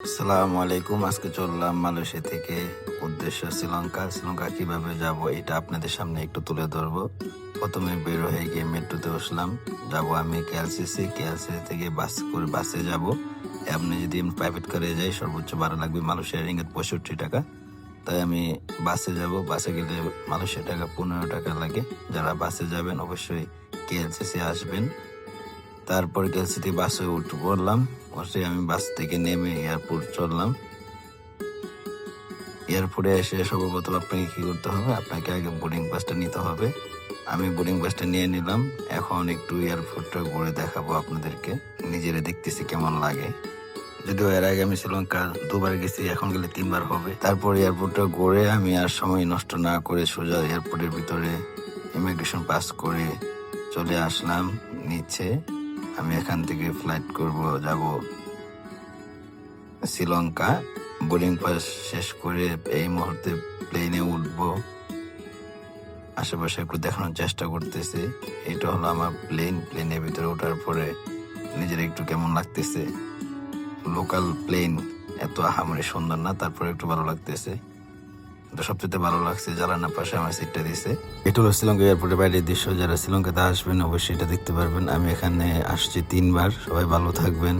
আসসালামু আলাইকুম। আজকে চললাম মালয়েশিয়া থেকে, উদ্দেশ্য শ্রীলঙ্কা কিভাবে যাব এটা আপনাদের সামনে একটু তুলে ধরবো। প্রথমে বের হয়ে গিয়ে মেট্রোতে বসলাম, যাব আমি কেএলসিসি থেকে বাসে যাব। আপনি যদি প্রাইভেট কারে যাই সর্বোচ্চ ভাড়া লাগবে মালয়েশিয়ার রিঙ্গিত 65 টাকা। তাই আমি বাসে যাব। বাসে গেলে মালয়েশিয়া টাকা 15 টাকা লাগে। যারা বাসে যাবেন অবশ্যই কেএলসিসি আসবেন। তারপর কেএলসি থেকে বাসে উঠে পড়লাম। বসে আমি বাস থেকে নেমে এয়ারপোর্ট চললাম। এয়ারপোর্টে এসে সর্বপ্রথম আপনাকে কি করতে হবে, আপনাকে আগে বোর্ডিং পাসটা নিতে হবে। আমি বোর্ডিং পাসটা নিয়ে নিলাম। এখন একটু এয়ারপোর্টটা ঘুরে দেখাবো আপনাদেরকে, নিজেরা দেখতেছি কেমন লাগে। যদিও এর আগে আমি শ্রীলঙ্কা 2বার গেছি, এখন গেলে 3বার হবে। তারপর এয়ারপোর্টটা ঘুরে আমি আর সময় নষ্ট না করে সোজা এয়ারপোর্টের ভিতরে ইমিগ্রেশন পাস করে চলে আসলাম নিচে। আমি এখান থেকে ফ্লাইট যাব শ্রীলঙ্কা। বোর্ডিং পাস শেষ করে এই মুহূর্তে প্লেনে উঠবো। আশেপাশে একটু দেখানোর চেষ্টা করতেছি। এটা হলো আমার প্লেনের ভিতরে ওঠার পরে নিজের একটু কেমন লাগতেছে। লোকাল প্লেন এত আহামরি সুন্দর না, তারপরে একটু ভালো লাগতেছে। তো সবচেয়ে ভালো লাগছে জানালার পাশে আমার সিটটা দিছে। এটা হলো শ্রীলঙ্কা এয়ারপোর্টের বাইরের দৃশ্য। যারা শ্রীলঙ্কাতে আসবেন অবশ্যই এটা দেখতে পারবেন। আমি এখানে আসছি 3বার। সবাই ভালো থাকবেন।